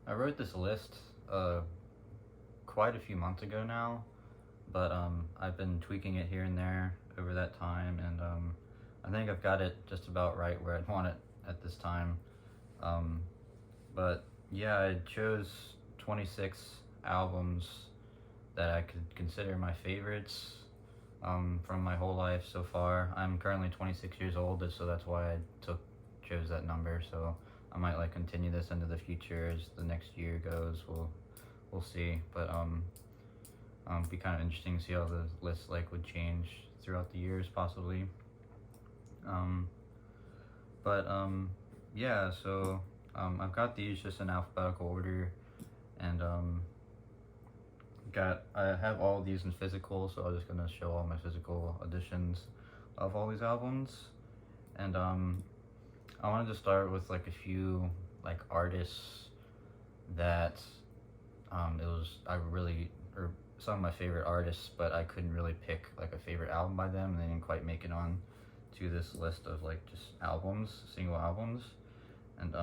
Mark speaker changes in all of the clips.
Speaker 1: I wrote this list quite a few months ago now, but I've been tweaking it here and there over that time, and I think I've got it just about right where I'd want it at this time. Um, but yeah, I chose 26 albums that I could consider my favorites from my whole life so far. I'm currently 26 years old, so that's why I chose that number. So I might like continue this into the future as the next year goes. We'll see. But it'd be kind of interesting to see how the list like would change throughout the years, possibly. Um, but yeah. So I've got these just in alphabetical order, and I have all of these in physical, so I'm just gonna show all my physical editions of all these albums. And I wanted to start with like a few like artists that it was I really or some of my favorite artists, but I couldn't really pick like a favorite album by them, and they didn't quite make it on to this list of like just albums, single albums. And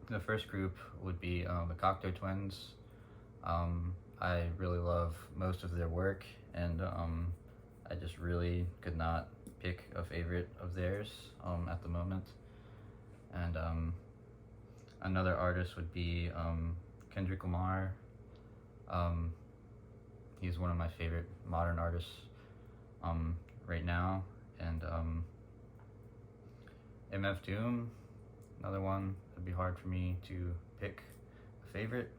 Speaker 1: the first group would be the Cocteau Twins. I really love most of their work, and I just really could not pick a favorite of theirs at the moment. And another artist would be Kendrick Lamar. He's one of my favorite modern artists right now. And MF Doom, another one. It'd be hard for me to pick a favorite.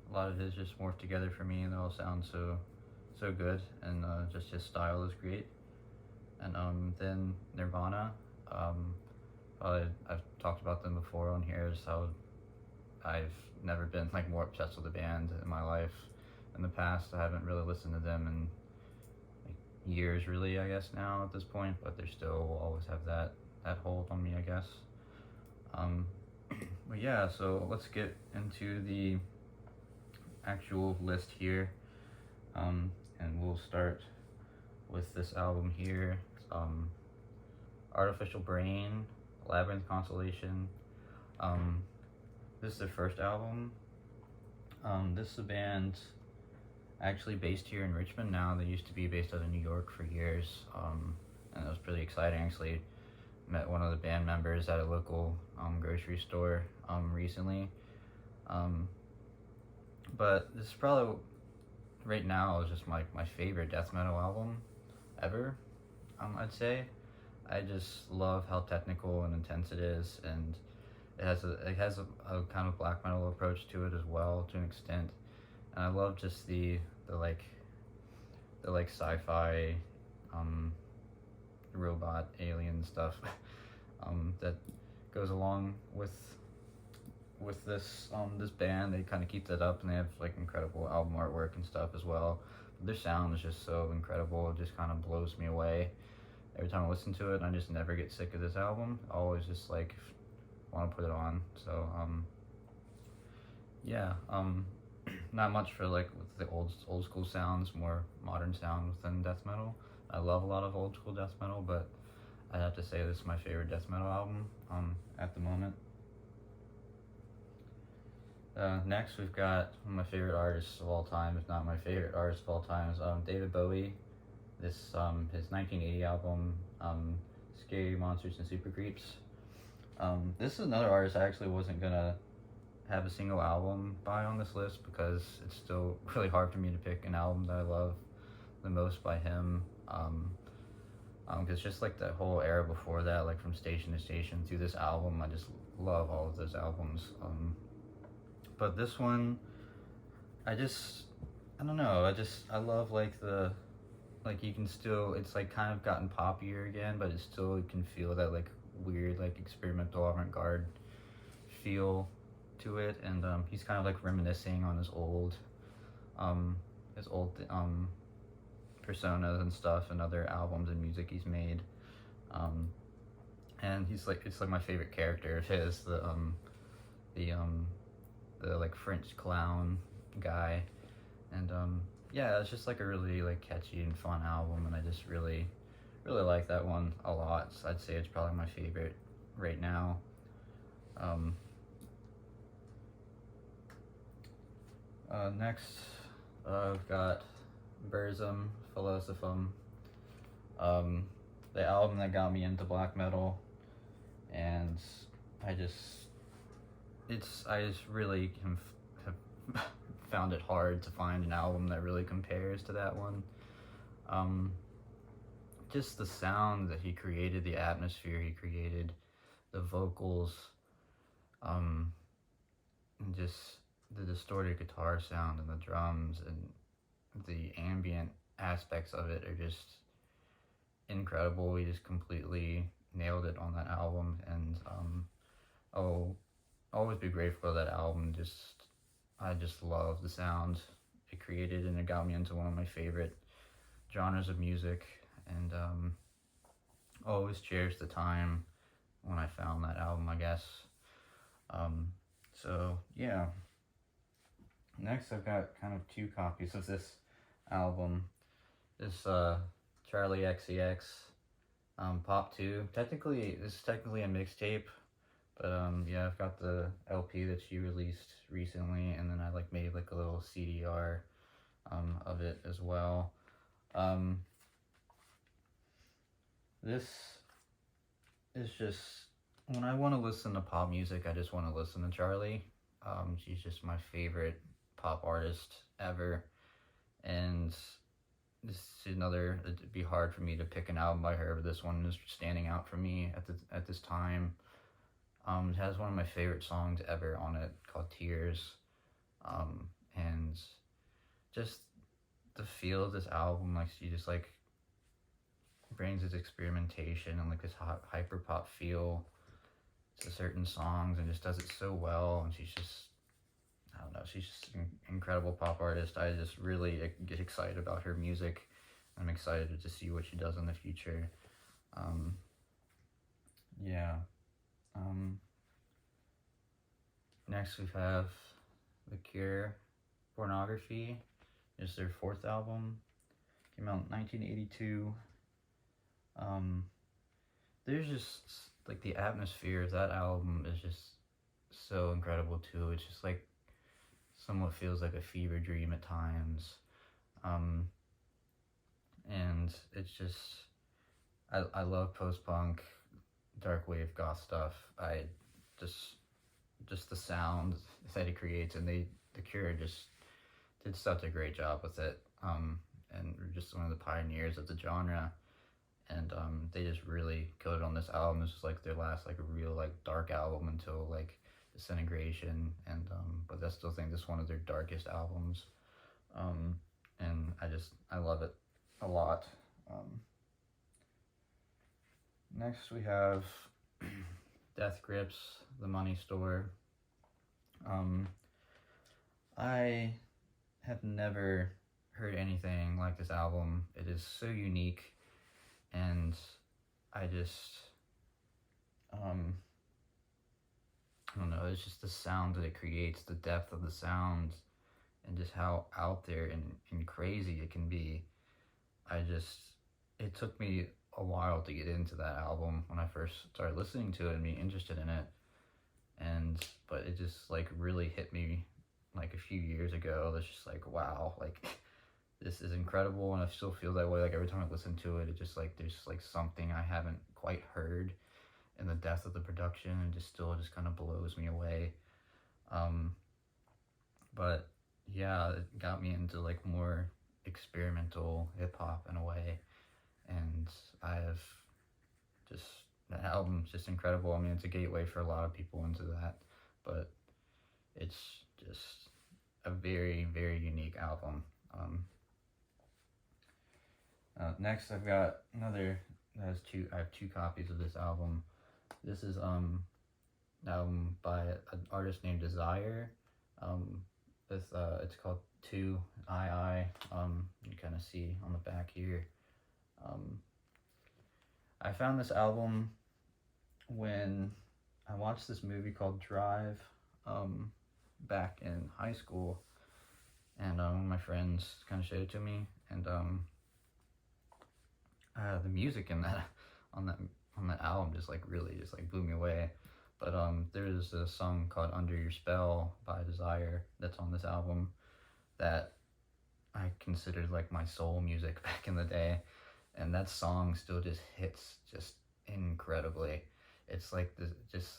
Speaker 1: A lot of his just morphed together for me, and they all sound so good, and just his style is great. And then Nirvana. I've talked about them before on here, is how I've never been like more obsessed with a band in my life. In the past, I haven't really listened to them in like years, really, I guess now at this point, but they still will always have that hold on me, I guess. But yeah, so let's get into the actual list here, and we'll start with this album here. Artificial Brain, Labyrinth, Constellation. This is their first album. This is a band actually based here in Richmond now. They used to be based out of New York for years, and it was pretty exciting. Actually, met one of the band members at a local grocery store recently. But this is probably right now is just my favorite death metal album ever. I'd say. I just love how technical and intense it is, and it has a kind of black metal approach to it as well, to an extent. And I love just the sci-fi robot alien stuff that goes along with this band. They kind of keep that up, and they have like incredible album artwork and stuff as well. But their sound is just so incredible. It just kind of blows me away every time I listen to it. And I just never get sick of this album. I always just like want to put it on. So yeah, not much for like with the old school sounds, more modern sound within death metal. I love a lot of old school death metal, but I have to say this is my favorite death metal album at the moment. Next, we've got one of my favorite artists of all time, if not my favorite artist of all time, is David Bowie. This his 1980 album, Scary Monsters and Super Creeps. This is another artist I actually wasn't gonna have a single album by on this list, because it's still really hard for me to pick an album that I love the most by him. Because just like that whole era before that, like from Station to Station through this album, I just love all of those albums. But this one, I don't know, I love like you can still, it's like kind of gotten poppier again, but it's still, you can feel that like weird, like experimental avant-garde feel to it. And he's kind of like reminiscing on his old personas and stuff, and other albums and music he's made. And he's like, it's like my favorite character of his, the like French clown guy. And yeah, it's just like a really like catchy and fun album, and I just really like that one a lot. So I'd say it's probably my favorite right now. Next, I've got Burzum Philosophum, um, the album that got me into black metal, and I just, I just really have found it hard to find an album that really compares to that one. Um, just the sound that he created, the atmosphere he created, the vocals, um, and just the distorted guitar sound and the drums and the ambient aspects of it are just incredible. He just completely nailed it on that album, and I'll always be grateful for that album. I just love the sound it created, and it got me into one of my favorite genres of music, and always cherish the time when I found that album, I guess. So yeah. Next, I've got kind of two copies of this album. This Charlie XCX Pop 2. This is technically a mixtape, but yeah, I've got the LP that she released recently, and then I made a little CDR of it as well. This is just, when I want to listen to pop music, I just want to listen to Charlie. She's just my favorite pop artist ever, and this is another, it'd be hard for me to pick an album by her, but this one is standing out for me at this time. It has one of my favorite songs ever on it called Tears, and just the feel of this album, she just brings this experimentation and this hyper pop feel to certain songs, and just does it so well. And she's just, I don't know, she's just an incredible pop artist. I just really get excited about her music. I'm excited to see what she does in the future. Yeah. Next we have The Cure, Pornography. It's their fourth album. Came out in 1982. There's just the atmosphere of that album is just so incredible too. It's just somewhat feels like a fever dream at times. And it's just, I love post-punk, dark wave goth stuff. I just the sound that it creates, and The Cure just did such a great job with it. And were just one of the pioneers of the genre. And they just really killed it on this album. It's just their last real dark album until Disintegration, and but I still think this is one of their darkest albums. And I love it a lot. Next we have Death Grips, The Money Store. I have never heard anything like this album. It is so unique, and I don't know, it's just the sound that it creates, the depth of the sound, and just how out there and crazy it can be. It took me a while to get into that album when I first started listening to it and being interested in it. But it just really hit me a few years ago. It's just wow, this is incredible, and I still feel that way every time I listen to it. It just there's something I haven't quite heard in the depth of the production, and just kind of blows me away. But yeah, it got me into more experimental hip hop in a way, and that album's just incredible. I mean, it's a gateway for a lot of people into that, but it's just a very, very unique album. Next, I've got another. I have two copies of this album. This is an album by an artist named Desire. It's called 2II. You kind of see on the back here. I found this album when I watched this movie called Drive back in high school, and one of my friends kind of showed it to me, and the music in that on that album just really just blew me away. But there's a song called Under Your Spell by Desire that's on this album, that I considered like my soul music back in the day, and that song still just hits just incredibly. It's like this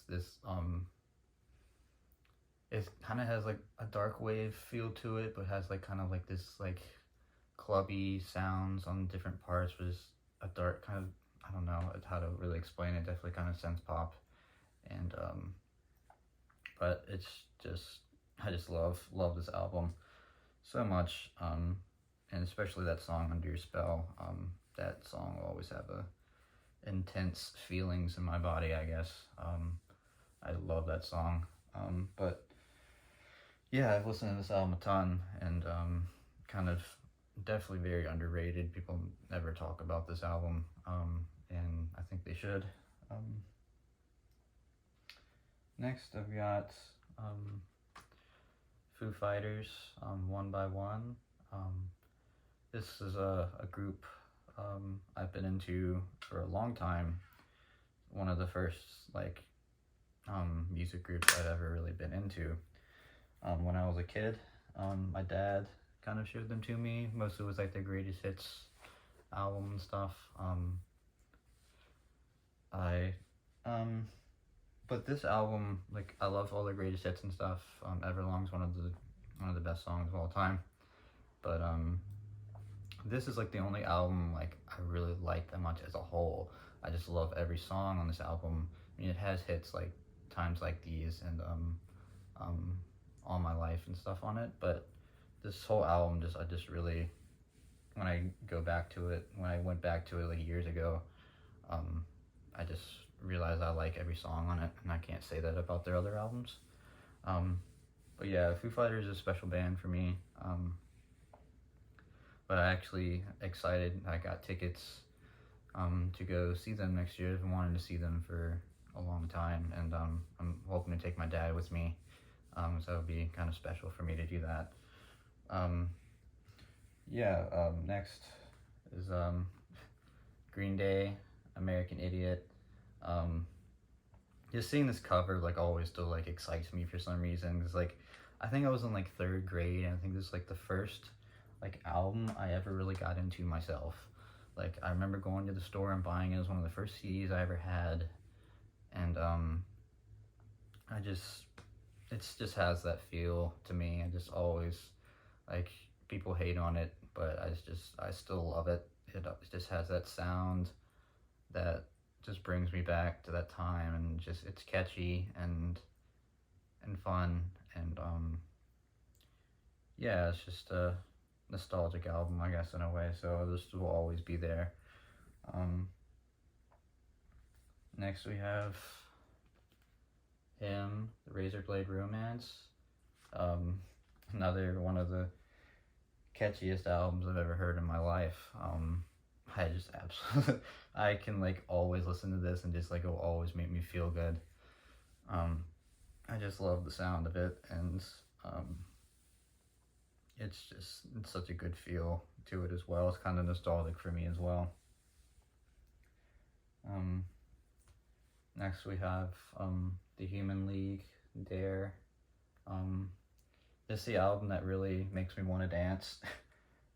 Speaker 1: it kind of has like a dark wave feel to it, but has like kind of like this like clubby sounds on different parts, but it's a dark kind of, I don't know how to really explain it. Definitely kind of Sen Pop, and but it's just, I just love this album so much, and especially that song Under Your Spell. That song will always have a intense feelings in my body, I guess. I love that song. But yeah, I've listened to this album a ton, and kind of definitely very underrated. People never talk about this album, and I think they should. Um, Next, I've got Foo Fighters, One by One. Um, this is a group I've been into for a long time. One of the first like music groups I've ever really been into. When I was a kid, my dad kind of showed them to me. Mostly was like their greatest hits album and stuff. I But this album, like, I love all the greatest hits and stuff. Everlong's one of the best songs of all time. But this is like the only album like I really like that much as a whole. I just love every song on this album. I mean, it has hits like Times Like These and um, All My Life and stuff on it. But this whole album, I just really, when I go back to it, when I went back to it like years ago, I just realize I like every song on it, and I can't say that about their other albums. But yeah, Foo Fighters is a special band for me. But I actually excited. I got tickets to go see them next year. I've been wanting to see them for a long time, and I'm hoping to take my dad with me. So it'll be kind of special for me to do that. Next is Green Day, American Idiot. Just seeing this cover like always still like excites me for some reason. Cause like I think I was in like third grade, and I think this is like the first like album I ever really got into myself. Like I remember going to the store and buying it. It was one of the first CDs I ever had, and it just has that feel to me. I just always like, people hate on it, but I still love it. It just has that sound that just brings me back to that time, and just it's catchy and fun, and yeah, it's just a nostalgic album, I guess, in a way. So this will always be there. Next we have Him, the Razor Blade Romance. Another one of the catchiest albums I've ever heard in my life. I just absolutely, I can like always listen to this and just like it'll always make me feel good. I just love the sound of it, and it's such a good feel to it as well. It's kind of nostalgic for me as well. Next we have The Human League, Dare. This is the album that really makes me want to dance.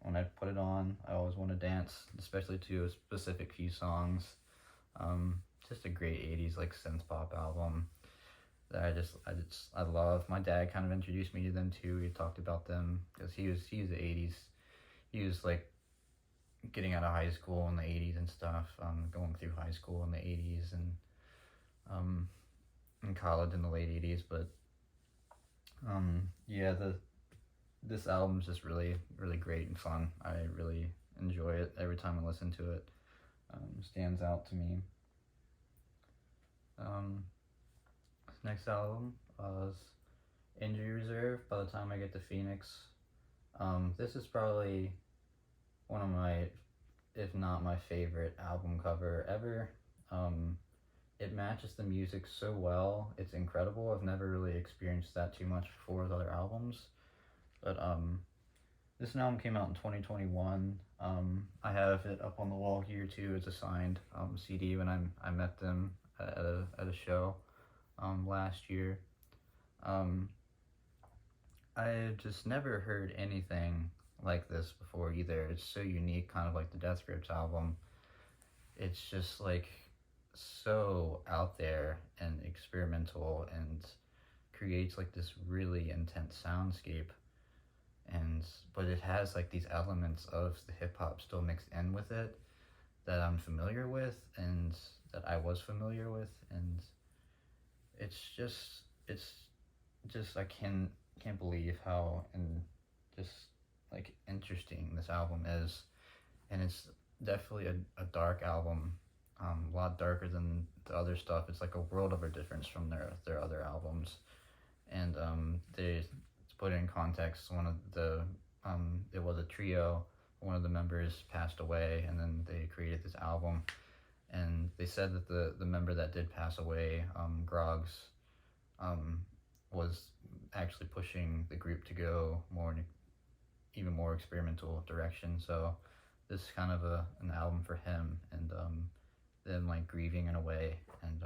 Speaker 1: When I put it on, I always want to dance, especially to a specific few songs. Just a great 80s like synth pop album that I love. My dad kind of introduced me to them too. We talked about them because he was the 80s. He was like getting out of high school in the 80s and stuff, going through high school in the 80s, and in college in the late 80s. But yeah, this album's just really, really great and fun. I really enjoy it every time I listen to it. Stands out to me. Next album was Injury Reserve, By the Time I Get to Phoenix. This is probably one of my, if not my favorite album cover ever. It matches the music so well. It's incredible. I've never really experienced that too much before with other albums. But this album came out in 2021. I have it up on the wall here too. It's a signed CD when I met them at a show last year. I just never heard anything like this before either. It's so unique, kind of like the Death Grips album. It's just like so out there and experimental and creates like this really intense soundscape. And but it has like these elements of the hip hop still mixed in with it that I'm familiar with and that I was familiar with, and it's just it's just I can't believe how and just like interesting this album is, and it's definitely a dark album, a lot darker than the other stuff. It's like a world of a difference from their other albums, and they to put it in context, one of the it was a trio. One of the members passed away, and then they created this album. And they said that the member that did pass away, Groggs, um, was actually pushing the group to go more in even more experimental direction. So this is kind of an album for him, and them like grieving in a way, and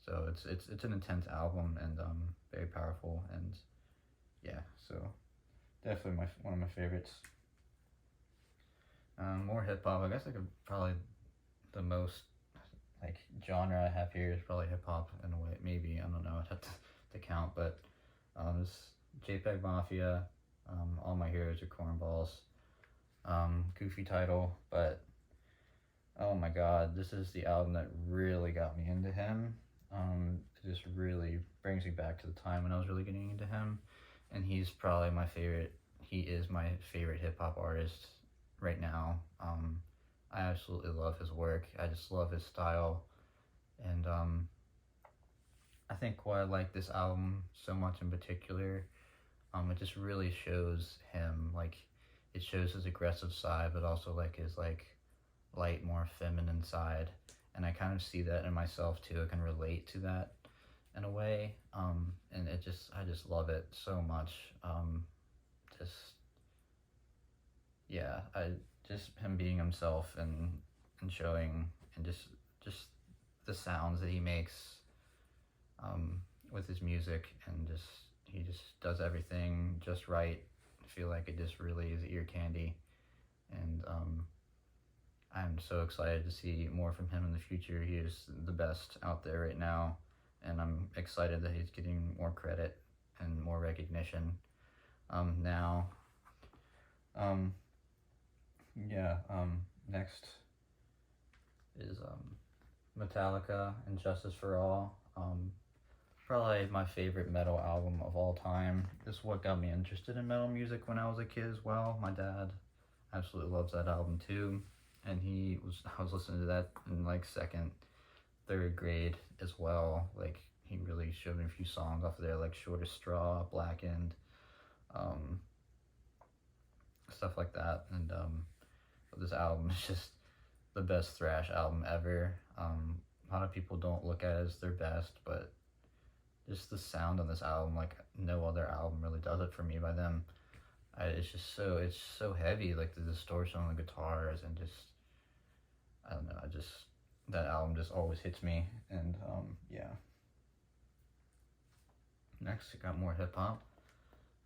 Speaker 1: so it's an intense album, and very powerful, and yeah, so definitely one of my favorites. More hip hop. I guess I could probably the most like genre I have here is probably hip hop in a way. Maybe I don't know. I'd have to count, but this JPEGMAFIA. All my heroes are cornballs. Goofy title, but oh my god, this is the album that really got me into him. It just really brings me back to the time when I was really getting into him, and he's probably my favorite. He is my favorite hip hop artist right now. I absolutely love his work. I just love his style, and I think why I like this album so much in particular, it just really shows him like it shows his aggressive side, but also like his like light, more feminine side, and I kind of see that in myself too. I can relate to that in a way, and I just love it so much. Just yeah, I just him being himself and showing and just the sounds that he makes with his music, and just he just does everything just right. I feel like it just really is ear candy, and I'm so excited to see more from him in the future. He is the best out there right now, and I'm excited that he's getting more credit and more recognition now. Um, yeah. Next is Metallica and Justice for All. Probably my favorite metal album of all time. This is what got me interested in metal music when I was a kid as well. My dad absolutely loves that album too, and I was listening to that in like second, third grade as well. Like he really showed me a few songs off of there, like Shortest Straw, Blackened, um, stuff like that, and this album is just the best thrash album ever. A lot of people don't look at it as their best, but just the sound on this album, like no other album really does it for me by them. It's so heavy, like the distortion on the guitars, and just I don't know, that album just always hits me, and yeah. Next, I got more hip hop.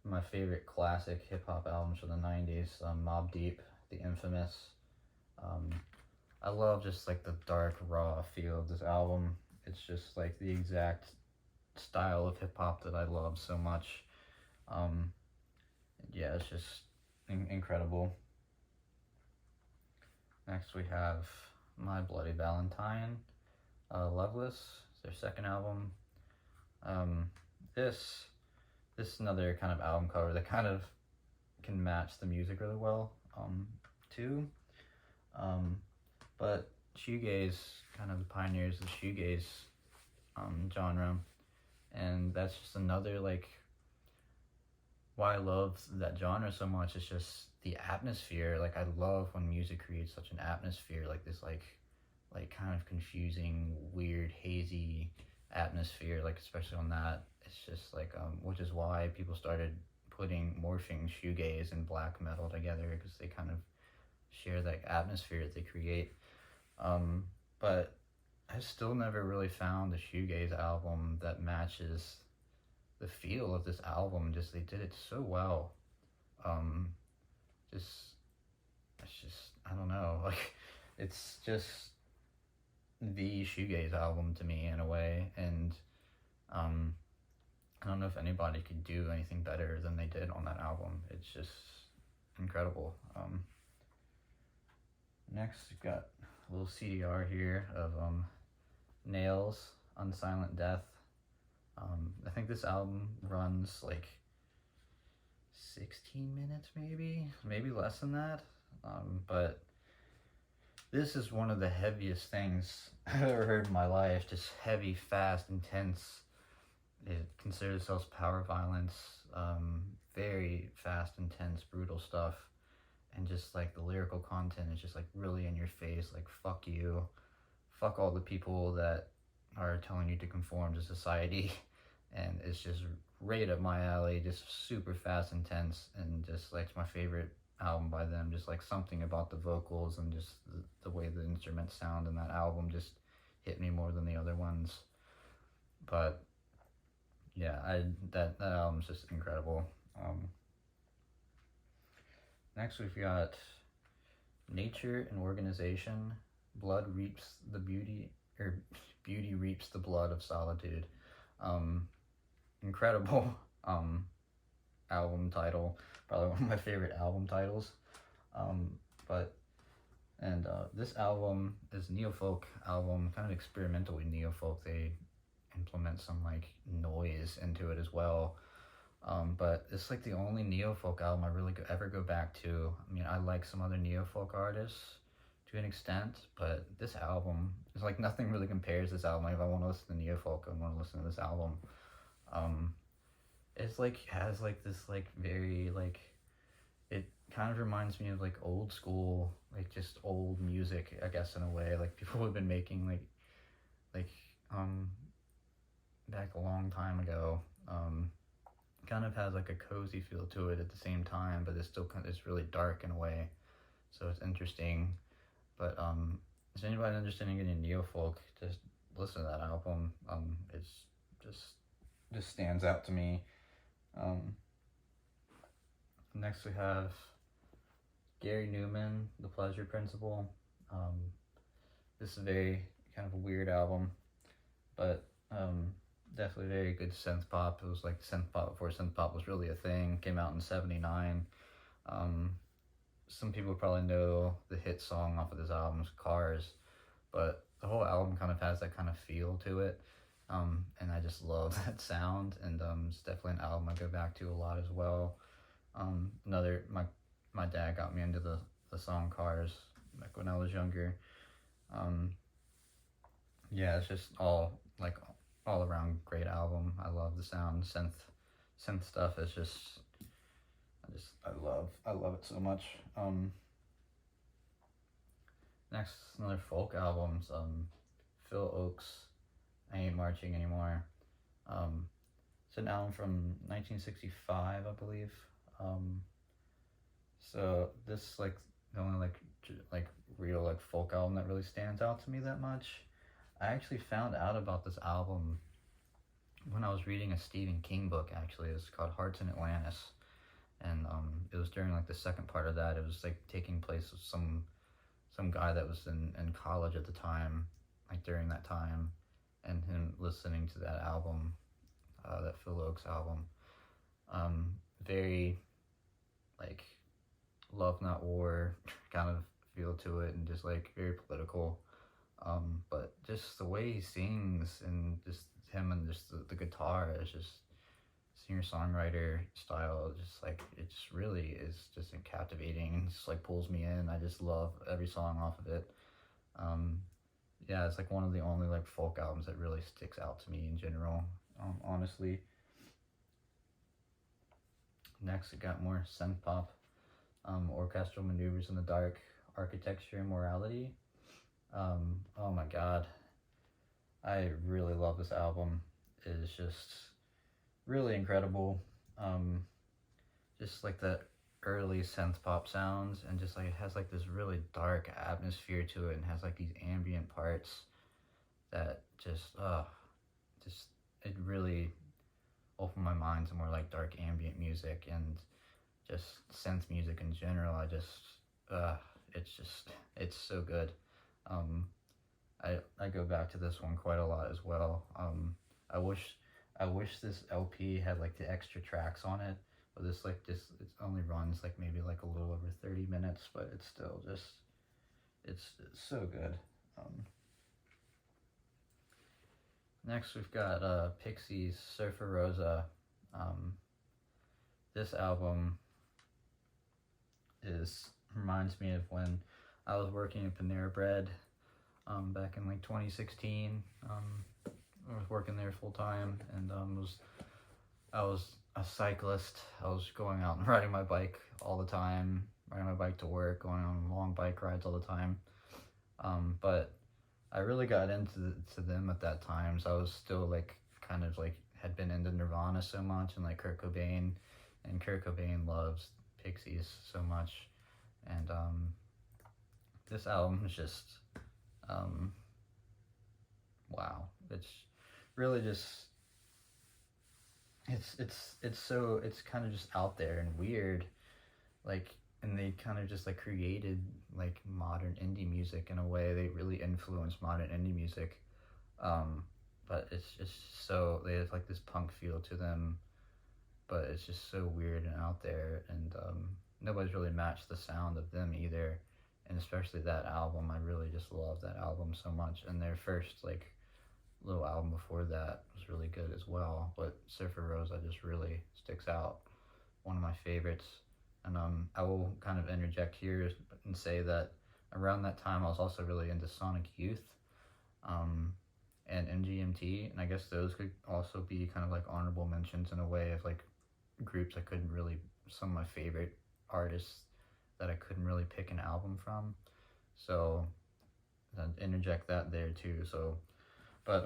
Speaker 1: My favorite classic hip hop albums from the '90s, Mobb Deep, the infamous. Um, I love just like the dark, raw feel of this album. It's just like the exact style of hip hop that I love so much. Um, yeah, it's just incredible. Next, we have My Bloody Valentine, Loveless, their second album. Um, this this is another kind of album cover that kind of can match the music really well, too. Um, but shoegaze, kind of the pioneers of the shoegaze genre, and that's just another like why I love that genre so much. It's just the atmosphere. Like I love when music creates such an atmosphere, like this like kind of confusing, weird, hazy atmosphere. Like especially on that, it's just like which is why people started morphing shoegaze and black metal together, because they kind of share that atmosphere that they create. But I still never really found a shoegaze album that matches the feel of this album, just they did it so well. Um, just it's just I don't know, like it's just the shoegaze album to me in a way, and um, I don't know if anybody could do anything better than they did on that album. It's just incredible. Next, we've got a little CDR here of Nails, Unsilent Death. I think this album runs like 16 minutes, maybe less than that. But this is one of the heaviest things I've ever heard in my life. Just heavy, fast, intense. It considers itself power violence, very fast, intense, brutal stuff. And just like the lyrical content is just like really in your face, like fuck you, fuck all the people that are telling you to conform to society. And it's just right up my alley, just super fast, intense, and just like it's my favorite album by them. Just like something about the vocals and just the way the instruments sound in that album just hit me more than the other ones. But yeah, that album's just incredible. Next we've got Nature and Organization, Blood Reaps the Beauty, or Beauty Reaps the Blood of Solitude. Incredible album title, probably one of my favorite album titles. This album is a neo-folk album, kind of experimental with neo-folk. They implement some like noise into it as well. But it's like the only neo-folk album I really ever go back to. I mean, I like some other neo-folk artists to an extent, but this album is like nothing really compares to this album. Like, if I want to listen to neo-folk, I want to listen to this album. It's like has like this like very like it kind of reminds me of like old school, like just old music, I guess, in a way. Like people have been making like back a long time ago. Kind of has like a cozy feel to it at the same time, but it's still it's really dark in a way, so it's interesting. But is anybody interested in getting neo folk, just listen to that album. It's just stands out to me. Next we have Gary Newman, The Pleasure Principle. This is a very kind of a weird album, but definitely very good synth pop. It was like synth pop before synth pop was really a thing. Came out in '79. Some people probably know the hit song off of this album, Cars, but the whole album kind of has that kind of feel to it. And I just love that sound, and it's definitely an album I go back to a lot as well. My dad got me into the song Cars like when I was younger. Yeah, it's just all around great album. I love the sound, synth stuff. Is just I love it so much. Next, another folk albums. Phil Ochs, I Ain't Marching Anymore. It's an album from 1965, I believe. So this like the only like real like folk album that really stands out to me that much. I actually found out about this album when I was reading a Stephen King book. Actually, it's called Hearts in Atlantis, and it was during like the second part of that. It was like taking place with some guy that was in college at the time, like during that time, and him listening to that album, that Phil Ochs album. Very like love not war kind of feel to it, and just like very political. But just the way he sings, and just him and just the guitar is just singer-songwriter style. Just like it just really is just captivating, and just like pulls me in. I just love every song off of it. Yeah, it's like one of the only like folk albums that really sticks out to me in general, honestly. Next, we got more Sen Pop, Orchestral Maneuvers in the Dark, Architecture and Morality. Oh my god, I really love this album. It is just really incredible. Just like the early synth pop sounds, and just like it has like this really dark atmosphere to it, and has like these ambient parts that just it really open my mind to more like dark ambient music and just synth music in general. It's so good. Um, I go back to this one quite a lot as well. I wish I wish this LP had like the extra tracks on it, but this like just it only runs like maybe like a little over 30 minutes, but it's still just it's so good. Um, Next we've got Pixies Surfer Rosa. Um, this album is reminds me of when I was working at Panera Bread back in like 2016. I was working there full time, and I was a cyclist. I was going out and riding my bike all the time, riding my bike to work, going on long bike rides all the time. But I really got into to them at that time, so I was still like kind of like had been into Nirvana so much, and like Kurt Cobain loves Pixies so much, and this album is just um, wow. It's really just it's kind of just out there and weird, like, and they kind of just like created like modern indie music in a way. They really influenced modern indie music, but it's just so they have like this punk feel to them, but it's just so weird and out there, and nobody's really matched the sound of them either, and especially that album. I really just love that album so much, and their first like little album before that was really good as well, but Surfer Rosa just really sticks out, one of my favorites. And I will kind of interject here and say that around that time I was also really into Sonic Youth, um, and MGMT, and I guess those could also be kind of like honorable mentions in a way of like groups I couldn't really, some of my favorite artists that I couldn't really pick an album from. So I'd interject that there too. So, but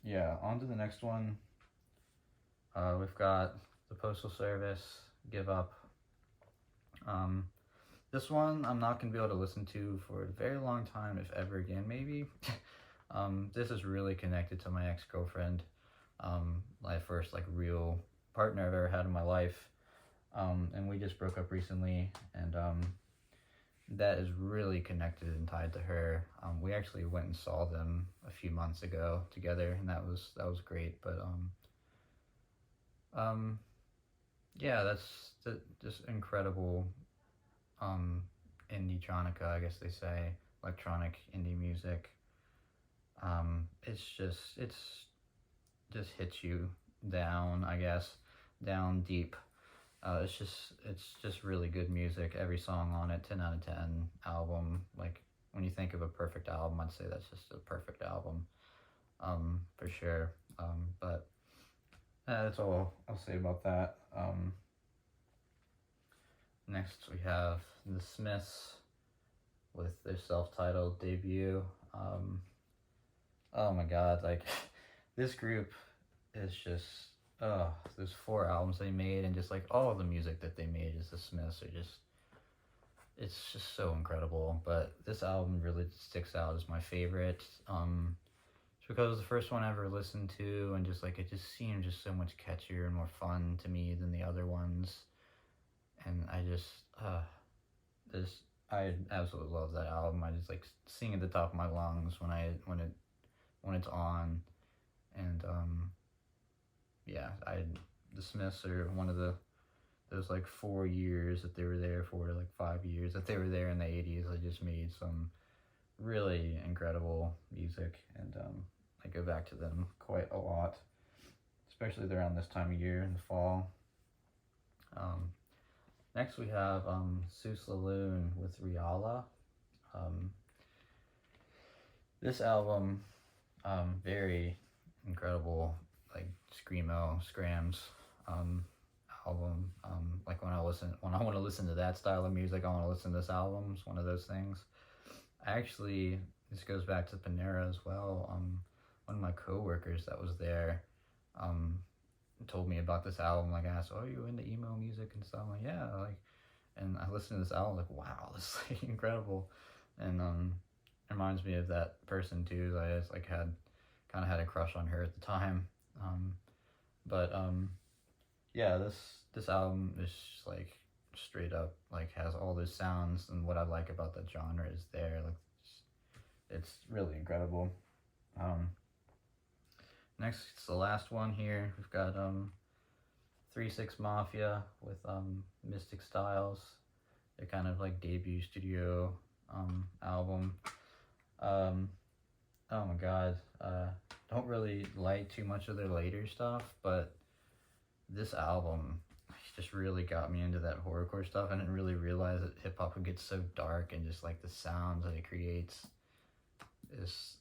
Speaker 1: yeah, on to the next one. We've got the Postal Service, Give Up. Um, this one I'm not gonna be able to listen to for a very long time, if ever again, maybe. This is really connected to my ex-girlfriend, my first like real partner I've ever had in my life, and we just broke up recently, and that is really connected and tied to her. We actually went and saw them a few months ago together, and that was great. But yeah, just incredible indie-tronica, I guess they say, electronic indie music. It's just hits you down, I guess, down deep. It's just really good music. Every song on it, 10 out of 10 album. Like when you think of a perfect album, I'd say that's just a perfect album, for sure. But that's all I'll say about that. Next we have the Smiths with their self-titled debut. Oh my God, like this group is just those 4 albums they made, and just like all the music that they made as the Smiths are just, it's just so incredible. But this album really sticks out as my favorite. It's because it was the first one I ever listened to, and just like it just seemed just so much catchier and more fun to me than the other ones. And this I absolutely love that album. I just like sing at the top of my lungs when it's on, and yeah, the Smiths are one of those like 4 years that they were there for, like 5 years that they were there in the 80s. I just made some really incredible music, and I go back to them quite a lot, especially around this time of year in the fall. Next we have Seuss Laloon with Riala. This album, very incredible, like screamo, scrams album. Like when I want to listen to that style of music, I want to listen to this album. It's one of those things. Actually, this goes back to Panera as well. One of my coworkers that was there, told me about this album. Like, asked, "Oh, are you into emo music and stuff?" I'm like, yeah, like, and I listened to this album, like, wow, this is like incredible, and it reminds me of that person too. I just like had a crush on her at the time, But yeah, this album is just, like, straight up, like, has all those sounds, and what I like about that genre is there. Like, it's really incredible. Um, Next, it's the last one here. We've got 3-6 Mafia with Mystic Styles. Their kind of like debut studio album. Um, oh my god, don't really like too much of their later stuff, but this album just really got me into that horrorcore stuff. I didn't really realize that hip hop would get so dark, and just like the sounds that it creates is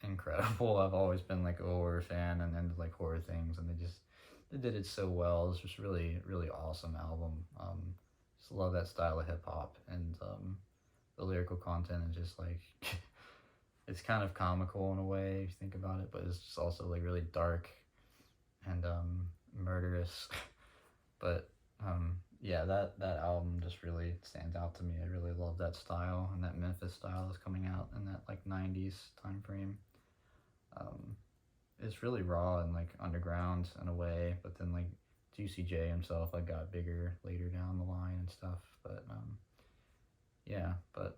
Speaker 1: incredible. I've always been like a horror fan and into like horror things, and they did it so well. It's just really awesome album. Just love that style of hip hop, and the lyrical content is just like it's kind of comical in a way if you think about it, but it's just also like really dark and murderous. But yeah, that album just really stands out to me. I really love that style, and that Memphis style is coming out in that like 90s time frame. It's really raw and like underground in a way, but then like Juicy J himself like got bigger later down the line and stuff. But yeah, but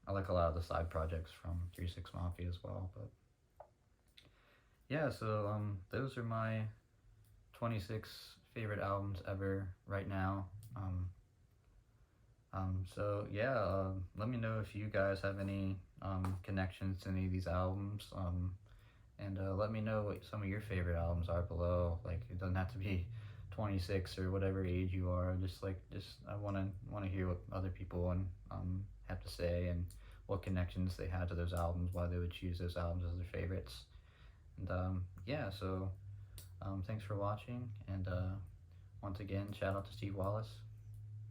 Speaker 1: I like a lot of the side projects from 3-6 Mafia as well. But yeah, so those are my 26 favorite albums ever right now. So yeah, let me know if you guys have any connections to any of these albums. And let me know what some of your favorite albums are below. Like, it doesn't have to be 26 or whatever age you are. Just I want to hear what other people have to say, and what connections they had to those albums, why they would choose those albums as their favorites. And yeah, so thanks for watching, and once again, shout out to Steve Wallace.